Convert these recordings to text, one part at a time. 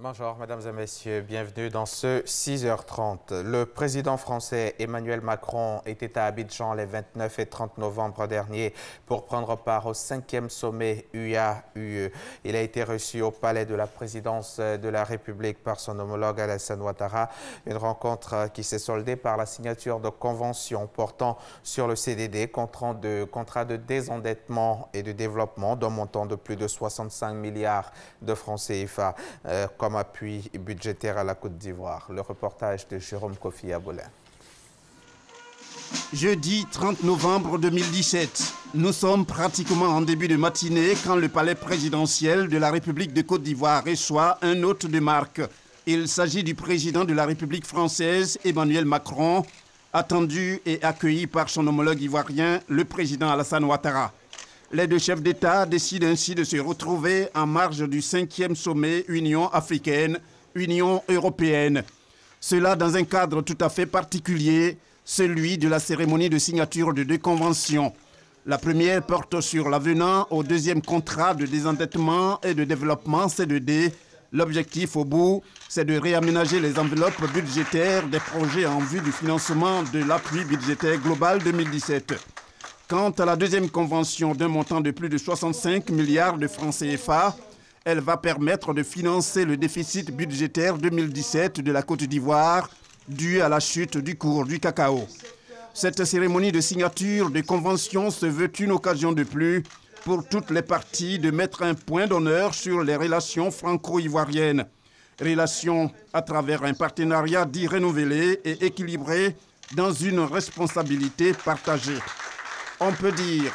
Bonjour, mesdames et messieurs, bienvenue dans ce 6h30. Le président français Emmanuel Macron était à Abidjan les 29 et 30 novembre dernier pour prendre part au 5e sommet UA-UE. Il a été reçu au palais de la présidence de la République par son homologue Alassane Ouattara. Une rencontre qui s'est soldée par la signature de conventions portant sur le CDD, contrat de désendettement et de développement d'un montant de plus de 65 milliards de francs CFA. Comme appui budgétaire à la Côte d'Ivoire. Le reportage de Jérôme Kofi Abolin. Jeudi 30 novembre 2017, nous sommes pratiquement en début de matinée quand le palais présidentiel de la République de Côte d'Ivoire reçoit un hôte de marque. Il s'agit du président de la République française, Emmanuel Macron, attendu et accueilli par son homologue ivoirien, le président Alassane Ouattara. Les deux chefs d'État décident ainsi de se retrouver en marge du 5e sommet Union africaine-Union européenne. Cela dans un cadre tout à fait particulier, celui de la cérémonie de signature de deux conventions. La première porte sur l'avenant au deuxième contrat de désendettement et de développement C2D. L'objectif au bout, c'est de réaménager les enveloppes budgétaires des projets en vue du financement de l'appui budgétaire global 2017. Quant à la deuxième convention d'un montant de plus de 65 milliards de francs CFA, elle va permettre de financer le déficit budgétaire 2017 de la Côte d'Ivoire dû à la chute du cours du cacao. Cette cérémonie de signature de convention se veut une occasion de plus pour toutes les parties de mettre un point d'honneur sur les relations franco-ivoiriennes. Relations à travers un partenariat dit renouvelé et équilibré dans une responsabilité partagée. On peut dire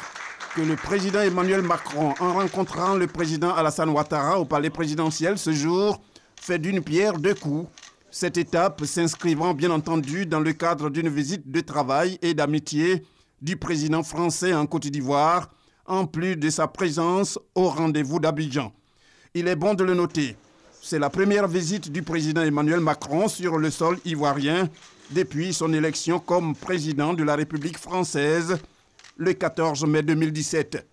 que le président Emmanuel Macron, en rencontrant le président Alassane Ouattara au palais présidentiel ce jour, fait d'une pierre deux coups. Cette étape s'inscrivant bien entendu dans le cadre d'une visite de travail et d'amitié du président français en Côte d'Ivoire, en plus de sa présence au rendez-vous d'Abidjan. Il est bon de le noter, c'est la première visite du président Emmanuel Macron sur le sol ivoirien depuis son élection comme président de la République française le 14 mai 2017.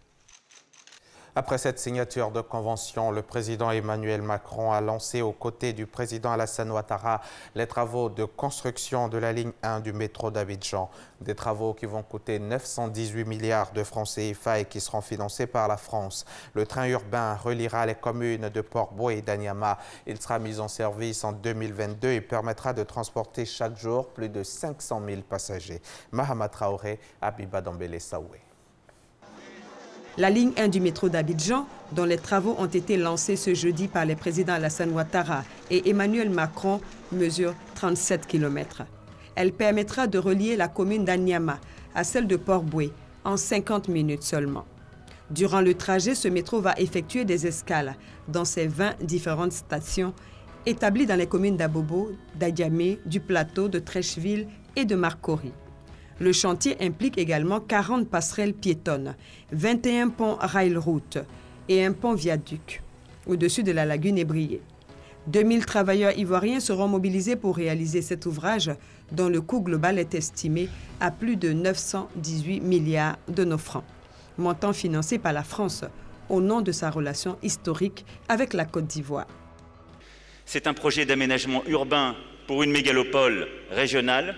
Après cette signature de convention, le président Emmanuel Macron a lancé aux côtés du président Alassane Ouattara les travaux de construction de la ligne 1 du métro d'Abidjan. Des travaux qui vont coûter 918 milliards de francs CFA et qui seront financés par la France. Le train urbain reliera les communes de Port-Bouët et d'Anyama. Il sera mis en service en 2022 et permettra de transporter chaque jour plus de 500 000 passagers. Mahama Traoré, Abiba Dambélé Saoué. La ligne 1 du métro d'Abidjan, dont les travaux ont été lancés ce jeudi par les présidents Alassane Ouattara et Emmanuel Macron, mesure 37 km. Elle permettra de relier la commune d'Anyama à celle de Port-Bouët en 50 minutes seulement. Durant le trajet, ce métro va effectuer des escales dans ses 20 différentes stations établies dans les communes d'Abobo, d'Adiamé, du Plateau, de Trècheville et de Marcory. Le chantier implique également 40 passerelles piétonnes, 21 ponts rail-route et un pont viaduc au-dessus de la lagune ébriée. 2000 travailleurs ivoiriens seront mobilisés pour réaliser cet ouvrage dont le coût global est estimé à plus de 918 milliards de nos francs, montant financé par la France au nom de sa relation historique avec la Côte d'Ivoire. C'est un projet d'aménagement urbain pour une mégalopole régionale,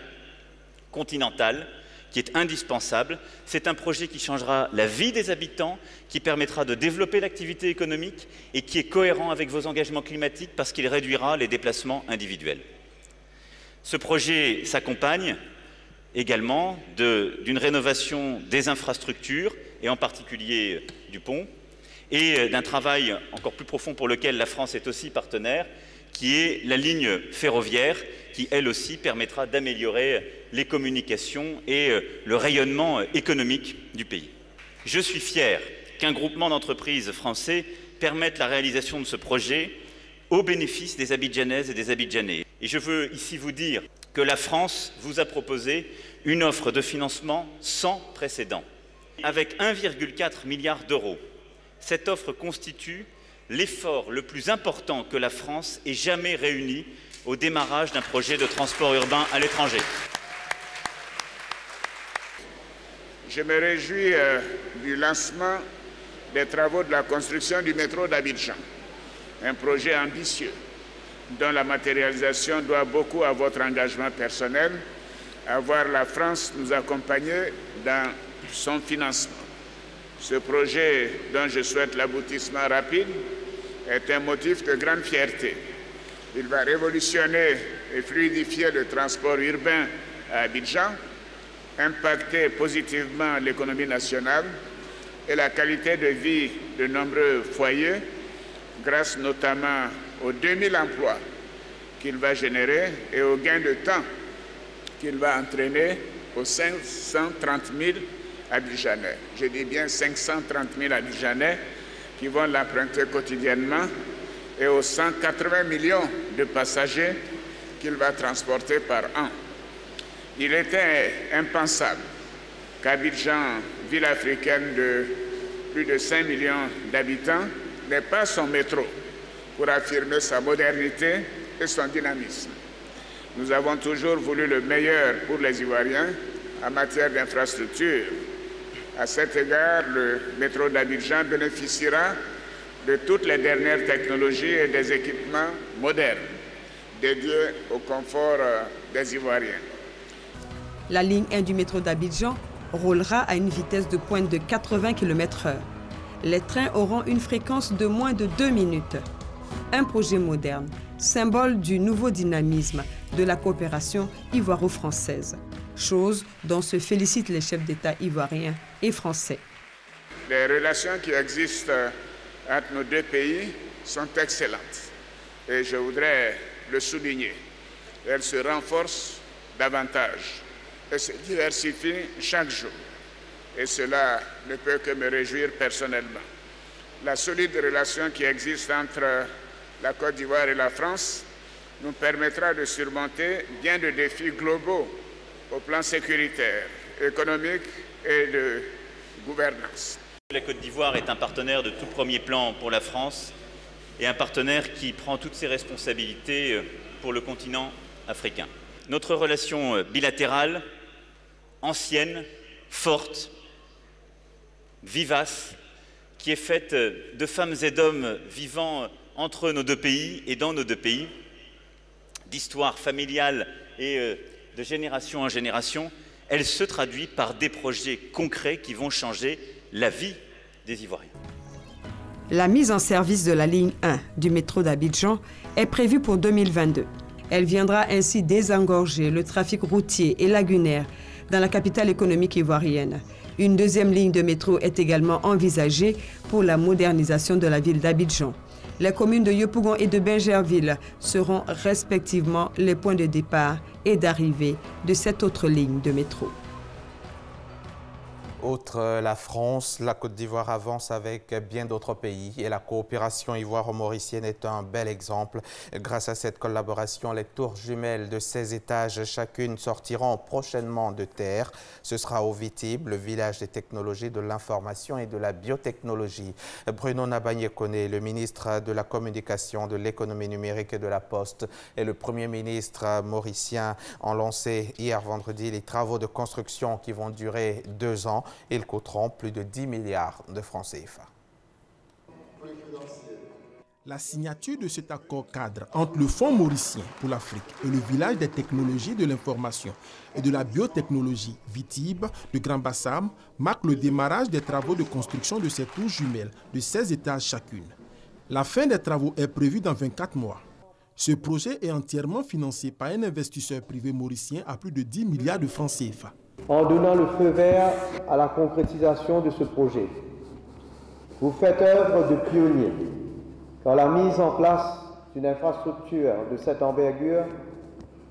continentale, qui est indispensable. C'est un projet qui changera la vie des habitants, qui permettra de développer l'activité économique et qui est cohérent avec vos engagements climatiques parce qu'il réduira les déplacements individuels. Ce projet s'accompagne également d'une rénovation des infrastructures et en particulier du pont et d'un travail encore plus profond pour lequel la France est aussi partenaire, qui est la ligne ferroviaire qui, elle aussi, permettra d'améliorer les communications et le rayonnement économique du pays. Je suis fier qu'un groupement d'entreprises français permette la réalisation de ce projet au bénéfice des Abidjanaises et des Abidjanais. Et je veux ici vous dire que la France vous a proposé une offre de financement sans précédent. Avec 1,4 milliard d'euros, cette offre constitue l'effort le plus important que la France ait jamais réuni au démarrage d'un projet de transport urbain à l'étranger. Je me réjouis du lancement des travaux de la construction du métro d'Abidjan, un projet ambitieux dont la matérialisation doit beaucoup à votre engagement personnel, à voir la France nous accompagner dans son financement. Ce projet, dont je souhaite l'aboutissement rapide, est un motif de grande fierté. Il va révolutionner et fluidifier le transport urbain à Abidjan, impacter positivement l'économie nationale et la qualité de vie de nombreux foyers, grâce notamment aux 2000 emplois qu'il va générer et aux gains de temps qu'il va entraîner aux 530 000 Abidjanais. Je dis bien 530 000 Abidjanais qui vont l'emprunter quotidiennement et aux 180 millions de passagers qu'il va transporter par an. Il était impensable qu'Abidjan, ville africaine de plus de 5 millions d'habitants, n'ait pas son métro pour affirmer sa modernité et son dynamisme. Nous avons toujours voulu le meilleur pour les Ivoiriens en matière d'infrastructure. À cet égard, le métro d'Abidjan bénéficiera de toutes les dernières technologies et des équipements modernes dédiés au confort des Ivoiriens. La ligne 1 du métro d'Abidjan roulera à une vitesse de pointe de 80 km/h. Les trains auront une fréquence de moins de 2 minutes. Un projet moderne, symbole du nouveau dynamisme de la coopération ivoiro-française, chose dont se félicitent les chefs d'État ivoiriens et français. Les relations qui existent entre nos deux pays sont excellentes et je voudrais le souligner. Elles se renforcent davantage et se diversifient chaque jour. Et cela ne peut que me réjouir personnellement. La solide relation qui existe entre la Côte d'Ivoire et la France nous permettra de surmonter bien de défis globaux au plan sécuritaire, économique et de gouvernance. La Côte d'Ivoire est un partenaire de tout premier plan pour la France et un partenaire qui prend toutes ses responsabilités pour le continent africain. Notre relation bilatérale, ancienne, forte, vivace, qui est faite de femmes et d'hommes vivant entre nos deux pays et dans nos deux pays, d'histoire familiale et de génération en génération, elle se traduit par des projets concrets qui vont changer la vie des Ivoiriens. La mise en service de la ligne 1 du métro d'Abidjan est prévue pour 2022. Elle viendra ainsi désengorger le trafic routier et lagunaire dans la capitale économique ivoirienne. Une deuxième ligne de métro est également envisagée pour la modernisation de la ville d'Abidjan. Les communes de Yopougon et de Bingerville seront respectivement les points de départ et d'arrivée de cette autre ligne de métro. Outre la France, la Côte d'Ivoire avance avec bien d'autres pays et la coopération ivoiro-mauricienne est un bel exemple. Grâce à cette collaboration, les tours jumelles de 16 étages chacune sortiront prochainement de terre. Ce sera au Vitib, le village des technologies de l'information et de la biotechnologie. Bruno Nabagné-Koné, le ministre de la Communication, de l'économie numérique et de la Poste, et le Premier ministre mauricien ont lancé hier vendredi les travaux de construction qui vont durer 2 ans. Ils coûteront plus de 10 milliards de francs CFA. La signature de cet accord cadre entre le Fonds mauricien pour l'Afrique et le village des technologies de l'information et de la biotechnologie Vitib de Grand Bassam marque le démarrage des travaux de construction de ces tours jumelles de 16 étages chacune. La fin des travaux est prévue dans 24 mois. Ce projet est entièrement financé par un investisseur privé mauricien à plus de 10 milliards de francs CFA. En donnant le feu vert à la concrétisation de ce projet, vous faites œuvre de pionnier, car la mise en place d'une infrastructure de cette envergure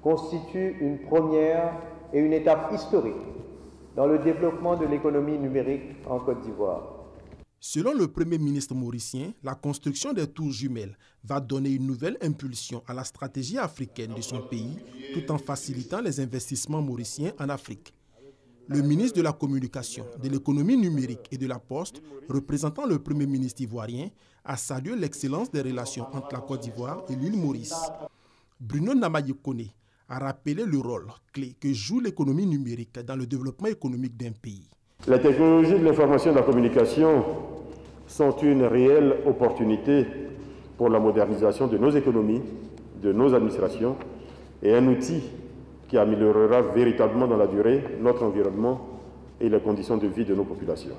constitue une première et une étape historique dans le développement de l'économie numérique en Côte d'Ivoire. Selon le Premier ministre mauricien, la construction des tours jumelles va donner une nouvelle impulsion à la stratégie africaine de son pays, tout en facilitant les investissements mauriciens en Afrique. Le ministre de la Communication, de l'économie numérique et de la Poste, représentant le Premier ministre ivoirien, a salué l'excellence des relations entre la Côte d'Ivoire et l'île Maurice. Bruno Nabagné-Koné a rappelé le rôle clé que joue l'économie numérique dans le développement économique d'un pays. Les technologies de l'information et de la communication sont une réelle opportunité pour la modernisation de nos économies, de nos administrations et un outil qui améliorera véritablement dans la durée notre environnement et les conditions de vie de nos populations.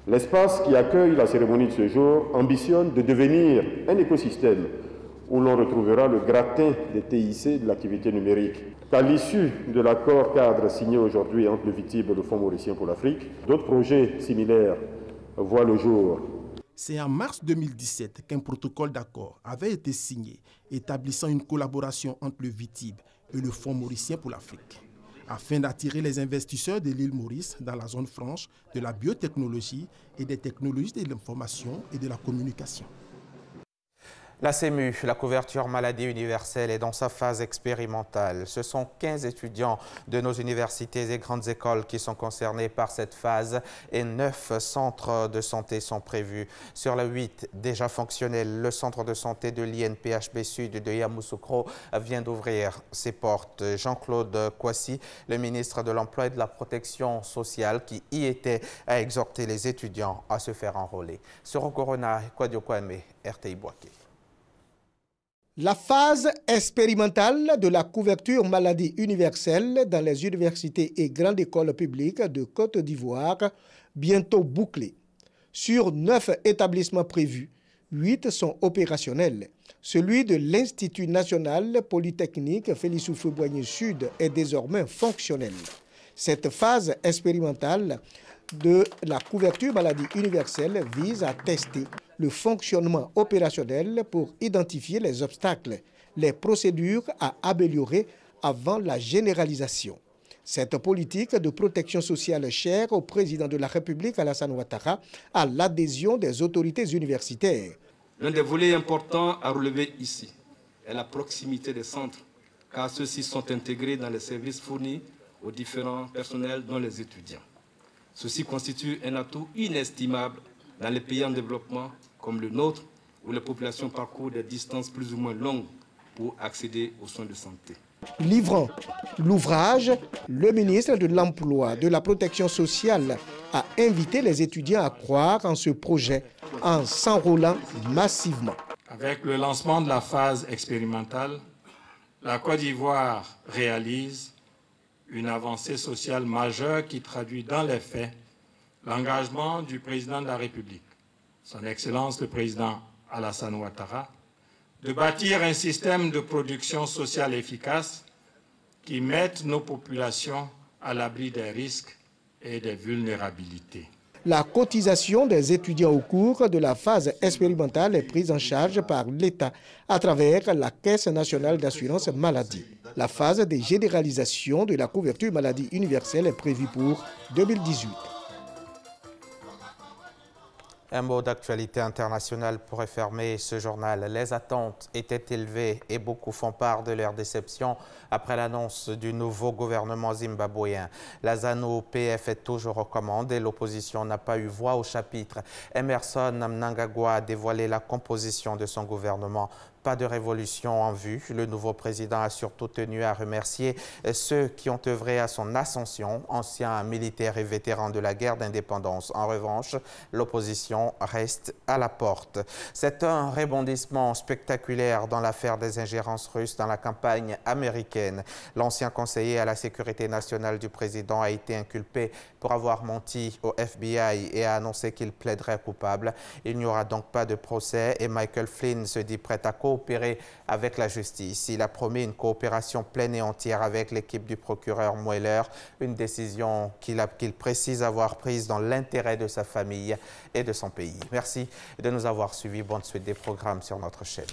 L'espace qui accueille la cérémonie de ce jour ambitionne de devenir un écosystème où l'on retrouvera le gratin des TIC de l'activité numérique. À l'issue de l'accord cadre signé aujourd'hui entre le VITIB et le Fonds mauricien pour l'Afrique, d'autres projets similaires voient le jour. C'est en mars 2017 qu'un protocole d'accord avait été signé, établissant une collaboration entre le VITIB et le Fonds mauricien pour l'Afrique, afin d'attirer les investisseurs de l'île Maurice dans la zone franche de la biotechnologie et des technologies de l'information et de la communication. La CEMU, la couverture maladie universelle, est dans sa phase expérimentale. Ce sont 15 étudiants de nos universités et grandes écoles qui sont concernés par cette phase et 9 centres de santé sont prévus. Sur les 8 déjà fonctionnels, le centre de santé de l'INPHB Sud de Yamoussoukro vient d'ouvrir ses portes. Jean-Claude Kouassi, le ministre de l'Emploi et de la Protection sociale, qui y était, a exhorté les étudiants à se faire enrôler. Soro Corona, Kwadio Kwame, RTI Boaké. La phase expérimentale de la couverture maladie universelle dans les universités et grandes écoles publiques de Côte d'Ivoire, bientôt bouclée. Sur 9 établissements prévus, 8 sont opérationnels. Celui de l'Institut national polytechnique Félix Houphouët-Boigny Sud est désormais fonctionnel. Cette phase expérimentale de la couverture maladie universelle vise à tester le fonctionnement opérationnel pour identifier les obstacles, les procédures à améliorer avant la généralisation. Cette politique de protection sociale chère au président de la République, Alassane Ouattara, a l'adhésion des autorités universitaires. L'un des volets importants à relever ici est la proximité des centres, car ceux-ci sont intégrés dans les services fournis aux différents personnels, dont les étudiants. Ceci constitue un atout inestimable dans les pays en développement comme le nôtre, où les populations parcourent des distances plus ou moins longues pour accéder aux soins de santé. Livrant l'ouvrage, le ministre de l'Emploi, de la Protection sociale a invité les étudiants à croire en ce projet en s'enrôlant massivement. Avec le lancement de la phase expérimentale, la Côte d'Ivoire réalise une avancée sociale majeure qui traduit dans les faits l'engagement du président de la République, son Excellence le président Alassane Ouattara, de bâtir un système de production sociale efficace qui mette nos populations à l'abri des risques et des vulnérabilités. La cotisation des étudiants au cours de la phase expérimentale est prise en charge par l'État à travers la Caisse nationale d'assurance maladie. La phase de généralisation de la couverture maladie universelle est prévue pour 2018. Un mot d'actualité internationale pourrait fermer ce journal. Les attentes étaient élevées et beaucoup font part de leur déception après l'annonce du nouveau gouvernement zimbabwéen. La ZANU-PF est toujours aux commandes et l'opposition n'a pas eu voix au chapitre. Emerson Mnangagwa a dévoilé la composition de son gouvernement. Pas de révolution en vue. Le nouveau président a surtout tenu à remercier ceux qui ont œuvré à son ascension, anciens militaires et vétérans de la guerre d'indépendance. En revanche, l'opposition reste à la porte. C'est un rebondissement spectaculaire dans l'affaire des ingérences russes dans la campagne américaine. L'ancien conseiller à la sécurité nationale du président a été inculpé pour avoir menti au FBI et a annoncé qu'il plaiderait coupable. Il n'y aura donc pas de procès et Michael Flynn se dit prêt à coopérer avec la justice. Il a promis une coopération pleine et entière avec l'équipe du procureur Mueller, une décision qu'il précise avoir prise dans l'intérêt de sa famille et de son pays. Merci de nous avoir suivis. Bonne suite des programmes sur notre chaîne.